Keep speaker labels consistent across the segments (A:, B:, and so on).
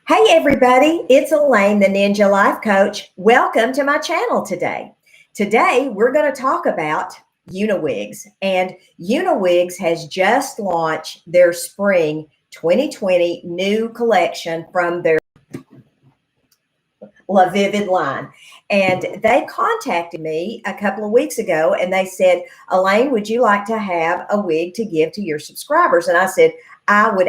A: Hey everybody, it's Elaine, the Ninja Life Coach. Welcome to my channel today. Today we're going to talk about Uniwigs, and Uniwigs has just launched their spring 2020 new collection from their La Vivid line. And they contacted me a couple of weeks ago and they said, Elaine, would you like to have a wig to give to your subscribers? And I said, I would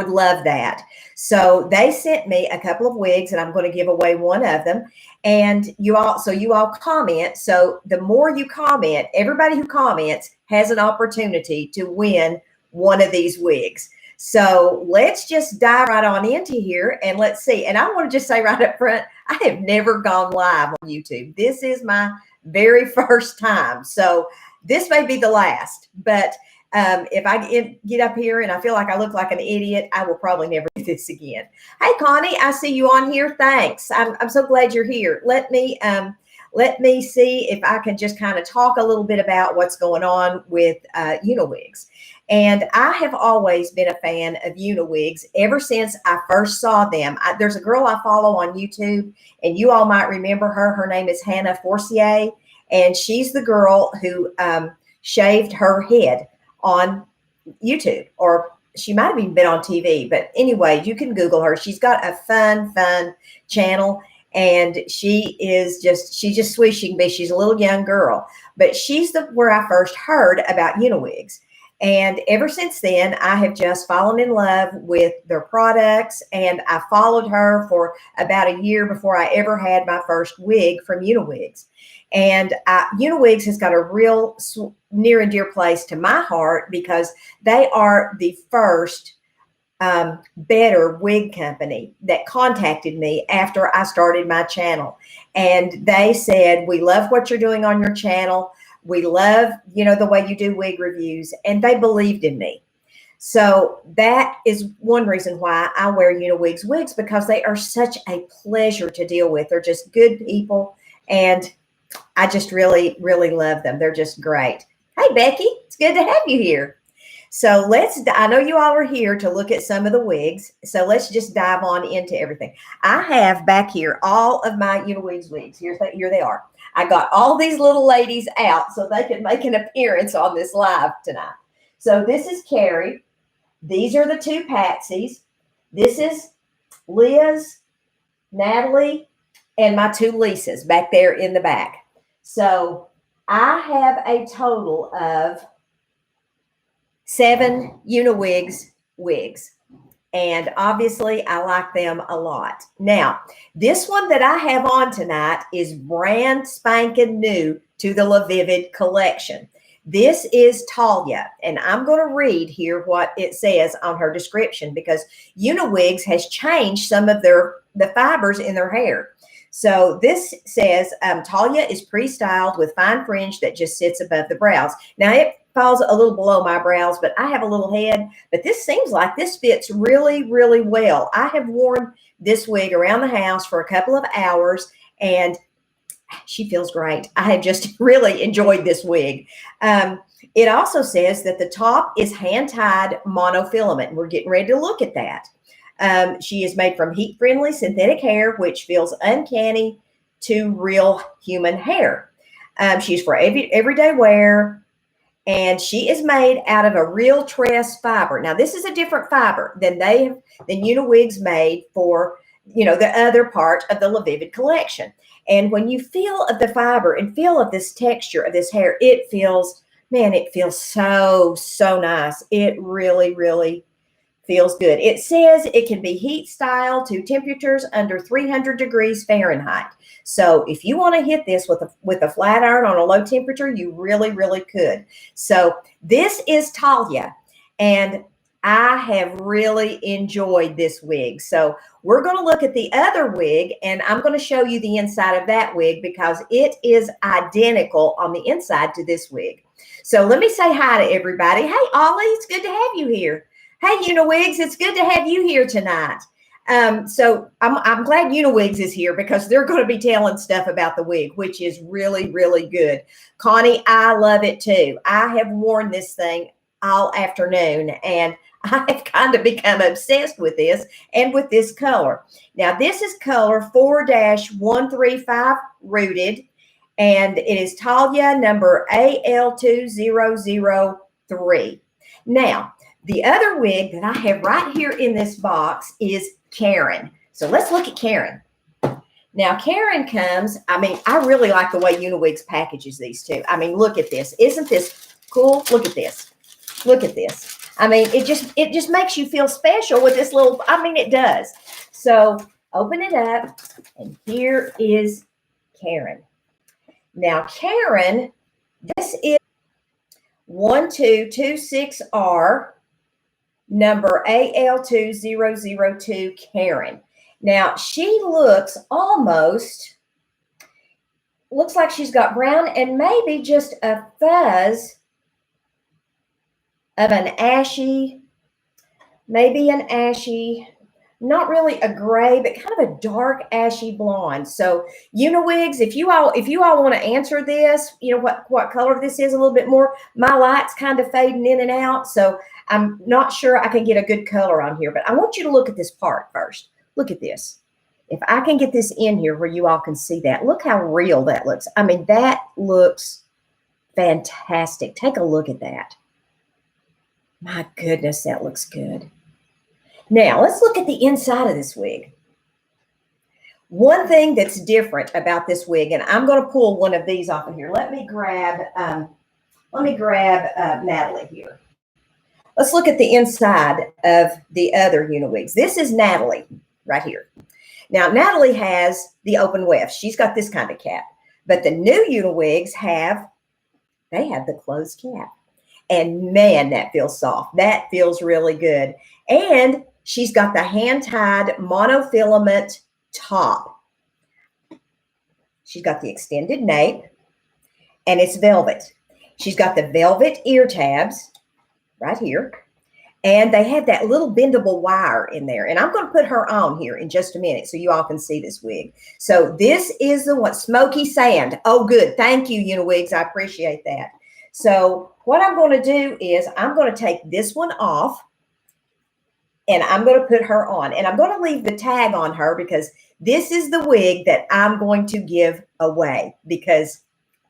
A: love that. So they sent me a couple of wigs and I'm going to give away one of them. And you all comment. So the more you comment, everybody who comments has an opportunity to win one of these wigs. So let's just dive right on into here and let's see. And I want to just say right up front, I have never gone live on YouTube. This is my very first time. So this may be the last, but if I get up here and I feel like I look like an idiot, I will probably never do this again. Hey, Connie, I see you on here. Thanks. I'm so glad you're here. Let me see if I can just kind of talk a little bit about what's going on with Uniwigs. And I have always been a fan of Uniwigs ever since I first saw them. There's a girl I follow on YouTube, and you all might remember her. Her name is Hannah Forcier, and she's the girl who shaved her head on YouTube, or she might have even been on TV. But anyway, you can Google her. She's got a fun channel, and she's just sweet. She can be. She's a little young girl, but she's where I first heard about Uniwigs. And ever since then, I have just fallen in love with their products, and I followed her for about a year before I ever had my first wig from Uniwigs. And Uniwigs has got a real near and dear place to my heart because they are the first better wig company that contacted me after I started my channel. And they said, we love what you're doing on your channel. We love, the way you do wig reviews, and they believed in me. So that is one reason why I wear Uniwigs wigs, because they are such a pleasure to deal with. They're just good people, and I just really, really love them. They're just great. Hey, Becky, it's good to have you here. So I know you all are here to look at some of the wigs. So let's just dive on into everything. I have back here all of my Uniwigs wigs. Here they are. I got all these little ladies out so they can make an appearance on this live tonight. So this is Carrie. These are the two Patsies. This is Liz, Natalie, and my two Lisas back there in the back. So I have a total of 7 Uniwigs wigs. And obviously, I like them a lot. Now, this one that I have on tonight is brand spanking new to the La Vivid collection. This is Talia, and I'm going to read here what it says on her description, because Uniwigs has changed some of the fibers in their hair. So this says, Talia is pre-styled with fine fringe that just sits above the brows. Now, it falls a little below my brows, but I have a little head, but this seems like this fits really, really well. I have worn this wig around the house for a couple of hours, and she feels great. I have just really enjoyed this wig. It also says that the top is hand-tied monofilament, and we're getting ready to look at that. She is made from heat-friendly synthetic hair, which feels uncanny to real human hair. She's for everyday wear, and she is made out of a real tress fiber. Now, this is a different fiber than Uniwigs made for, the other part of the La Vivid collection. And when you feel of the fiber and feel of this texture of this hair, it feels so, so nice. It really, really feels good. It says it can be heat styled to temperatures under 300 degrees Fahrenheit. So if you want to hit this with a flat iron on a low temperature, you really, really could. So this is Talia, and I have really enjoyed this wig. So we're going to look at the other wig, and I'm going to show you the inside of that wig because it is identical on the inside to this wig. So let me say hi to everybody. Hey, Ollie, it's good to have you here. Hey, Uniwigs, it's good to have you here tonight. So I'm glad Uniwigs is here because they're going to be telling stuff about the wig, which is really, really good. Connie, I love it too. I have worn this thing all afternoon, and I've kind of become obsessed with this and with this color. Now, this is color 4-135 rooted, and it is Talia number AL2003. Now, the other wig that I have right here in this box is Karen. So let's look at Karen. Now, Karen comes, I mean, I really like the way Uniwigs packages these two. I mean, look at this. Isn't this cool? Look at this. Look at this. I mean, it just makes you feel special with this little, I mean, it does. So open it up, and here is Karen. Now, Karen, this is 1226R, number AL2002 Karen. Now, she looks like she's got brown and maybe just a fuzz of an ashy, not really a gray, but kind of a dark ashy blonde. So Uniwigs, if you all want to answer this, you know what color this is a little bit more. My light's kind of fading in and out, so I'm not sure I can get a good color on here, but I want you to look at this part first. Look at this. If I can get this in here where you all can see that, look how real that looks. I mean, that looks fantastic. Take a look at that. My goodness, that looks good. Now, let's look at the inside of this wig. One thing that's different about this wig, and I'm going to pull one of these off of here. Let me grab Natalie here. Let's look at the inside of the other Uniwigs. This is Natalie right here. Now, Natalie has the open weft. She's got this kind of cap. But the new Uniwigs have the closed cap. And man, that feels soft. That feels really good. And she's got the hand-tied monofilament top. She's got the extended nape, and it's velvet. She's got the velvet ear tabs right here. And they have that little bendable wire in there. And I'm going to put her on here in just a minute so you all can see this wig. So this is the one, Smoky Sand. Oh, good. Thank you, Uniwigs. I appreciate that. So what I'm going to do is I'm going to take this one off, and I'm going to put her on. And I'm going to leave the tag on her because this is the wig that I'm going to give away because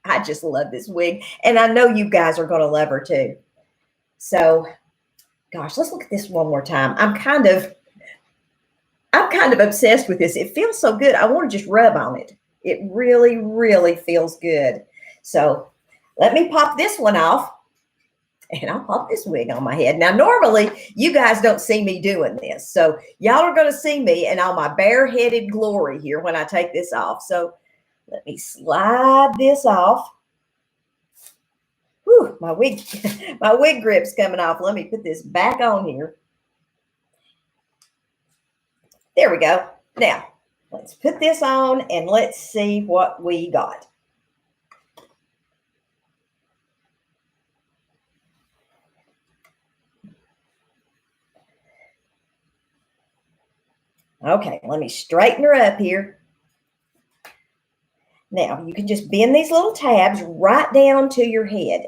A: I just love this wig. And I know you guys are going to love her too. So gosh, let's look at this one more time. I'm kind of obsessed with this. It feels so good. I want to just rub on it. It really, really feels good. So let me pop this one off, and I'll pop this wig on my head. Now, normally you guys don't see me doing this. So y'all are going to see me in all my bareheaded glory here when I take this off. So let me slide this off. Whew, my wig grip's coming off. Let me put this back on here. There we go. Now, let's put this on and let's see what we got. Okay, let me straighten her up here. Now, you can just bend these little tabs right down to your head.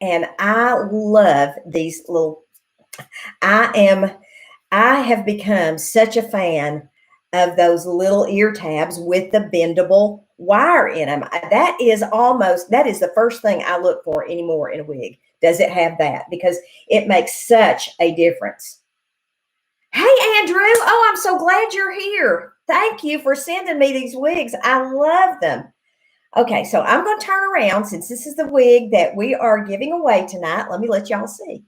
A: And I love these little, I have become such a fan of those little ear tabs with the bendable wire in them. That is the first thing I look for anymore in a wig. Does it have that? Because it makes such a difference. Hey, Andrew. Oh, I'm so glad you're here. Thank you for sending me these wigs. I love them. Okay, so I'm going to turn around since this is the wig that we are giving away tonight. Let me let y'all see.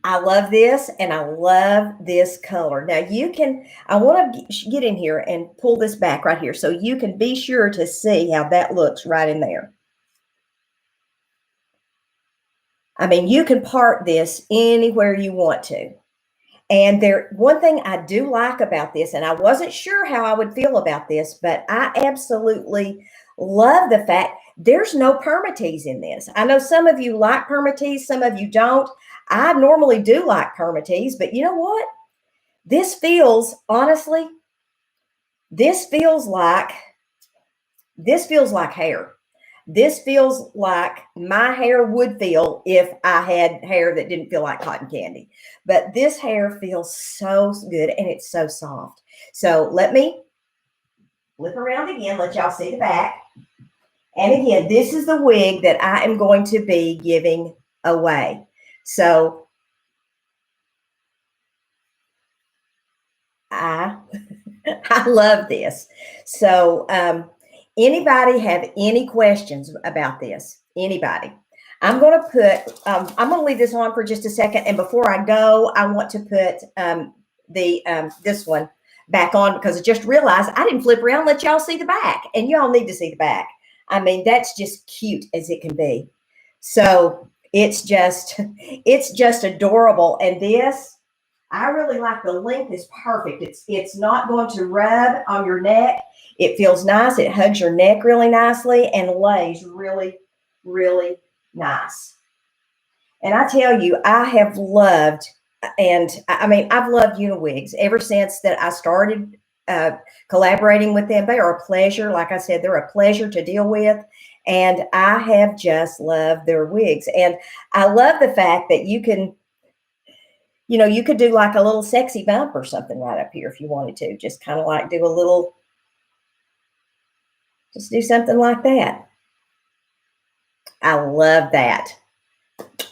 A: I love this, and I love this color. Now, I want to get in here and pull this back right here so you can be sure to see how that looks right in there. I mean, you can part this anywhere you want to. And one thing I do like about this, and I wasn't sure how I would feel about this, but I absolutely love the fact there's no permatease in this. I know some of you like permatease, some of you don't. I normally do like permatease, but you know what? Honestly, this feels like hair. This feels like my hair would feel if I had hair that didn't feel like cotton candy. But this hair feels so good and it's so soft. So let me flip around again, let y'all see the back. And again, this is the wig that I am going to be giving away. So I love this. So anybody have any questions about this? Anybody? I'm going to put, I'm going to leave this on for just a second. And before I go, I want to put this one back on because I just realized I didn't flip around and let y'all see the back. And y'all need to see the back. I mean, that's just cute as it can be. So it's just adorable. And this, I really like the length is perfect. It's not going to rub on your neck. It feels nice. It hugs your neck really nicely and lays really, really nice. And I tell you, I have loved, and I mean, I've loved Uniwigs ever since that I started collaborating with them. They are a pleasure. Like I said, they're a pleasure to deal with. And I have just loved their wigs. And I love the fact that you can, you know, you could do like a little sexy bump or something right up here if you wanted to. Just kind of like do a little, just do something like that. I love that.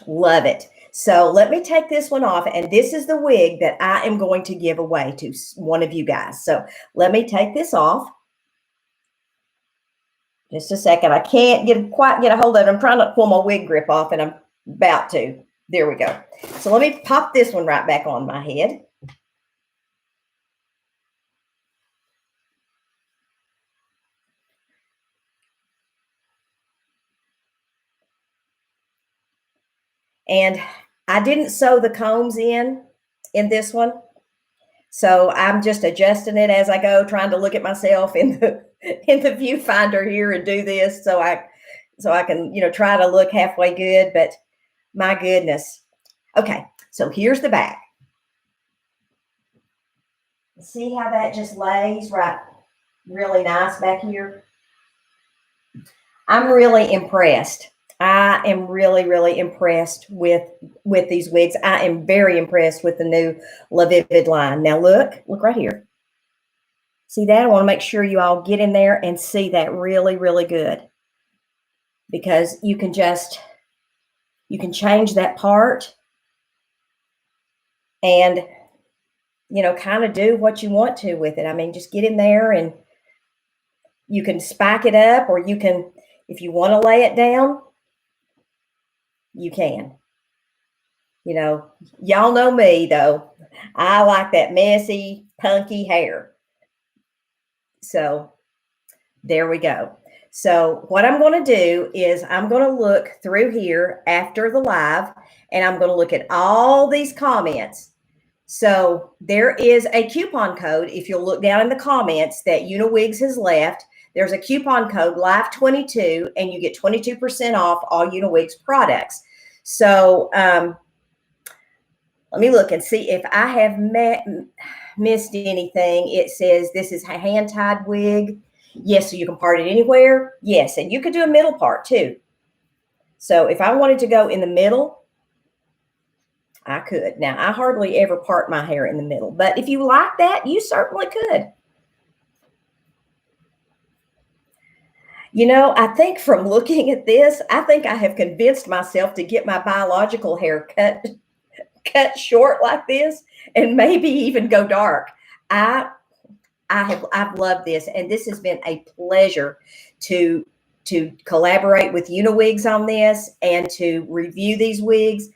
A: Love it. So let me take this one off. And this is the wig that I am going to give away to one of you guys. So let me take this off. Just a second. I can't quite get a hold of it. I'm trying to pull my wig grip off and I'm about to. There we go. So let me pop this one right back on my head. And I didn't sew the combs in this one. So I'm just adjusting it as I go, trying to look at myself in the viewfinder here and do this so I can, you know, try to look halfway good, but my goodness. Okay, so here's the back. See how that just lays right really nice back here? I'm really impressed. I am really, really impressed with these wigs. I am very impressed with the new La Vivid line. Now look right here. See that? I want to make sure you all get in there and see that really, really good. Because you can change that part and, you know, kind of do what you want to with it. I mean, just get in there and you can spike it up, or you can, if you want to lay it down, you can. You know, y'all know me though. I like that messy, punky hair. So there we go. So what I'm going to do is I'm going to look through here after the live, and I'm going to look at all these comments. So there is a coupon code. If you'll look down in the comments that Uniwigs has left, there's a coupon code LIVE22, and you get 22% off all Uniwigs products. So let me look and see if I have missed anything. It says this is a hand-tied wig. Yes, so you can part it anywhere. Yes, and you could do a middle part too. So if I wanted to go in the middle, I could. Now, I hardly ever part my hair in the middle, but if you like that, you certainly could. You know, I think from looking at this, I think I have convinced myself to get my biological hair cut short like this and maybe even go dark. I've loved this, and this has been a pleasure to collaborate with Uniwigs on this and to review these wigs.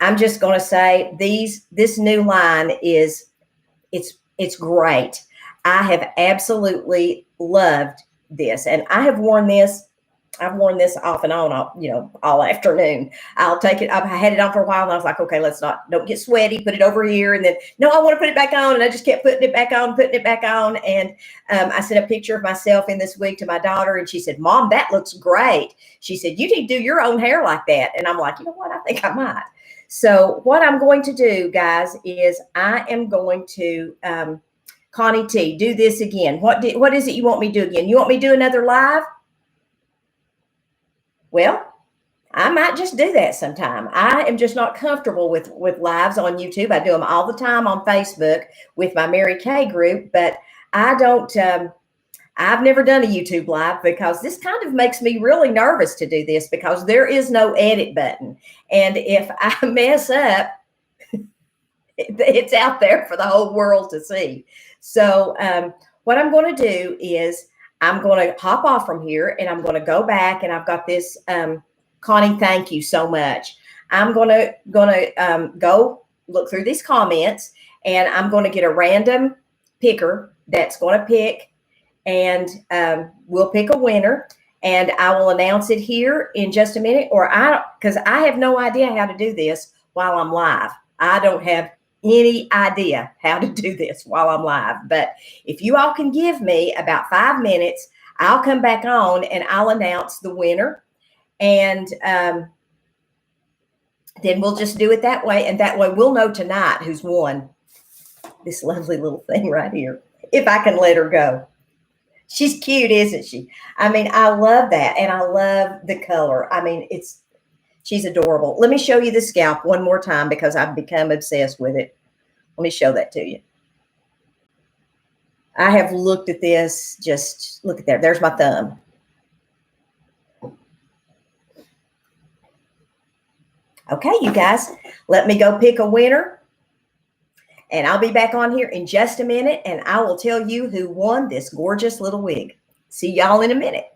A: I'm just going to say this new line it's great. I have absolutely loved this, and I have worn this. I've worn this off and on, you know, all afternoon. I'll take it. I've had it on for a while, and I was like, okay, don't get sweaty. Put it over here, and then no, I want to put it back on, and I just kept putting it back on, and I sent a picture of myself in this wig to my daughter, and she said, "Mom, that looks great." She said, "You need to do your own hair like that," and I'm like, you know what? I think I might. So what I'm going to do, guys, is I am going to Connie T, do this again. What is it you want me to do again? You want me to do another live? Well, I might just do that sometime. I am just not comfortable with lives on YouTube. I do them all the time on Facebook with my Mary Kay group, but I don't. I've never done a YouTube live because this kind of makes me really nervous to do this because there is no edit button, and if I mess up, it's out there for the whole world to see. So what I'm going to do is I'm going to hop off from here and I'm going to go back, and I've got this. Connie, thank you so much. I'm gonna go look through these comments, and I'm going to get a random picker that's going to pick, and we'll pick a winner, and I will announce it here in just a minute. Or because I have no idea how to do this while I'm live. I don't have any idea how to do this while I'm live. But if you all can give me about 5 minutes, I'll come back on and I'll announce the winner. And then we'll just do it that way. And that way we'll know tonight who's won this lovely little thing right here, if I can let her go. She's cute, isn't she? I mean, I love that. And I love the color. I mean, she's adorable. Let me show you the scalp one more time because I've become obsessed with it. Let me show that to you. I have looked at this. Just look at there. There's my thumb. Okay, you guys, let me go pick a winner, and I'll be back on here in just a minute, and I will tell you who won this gorgeous little wig. See y'all in a minute.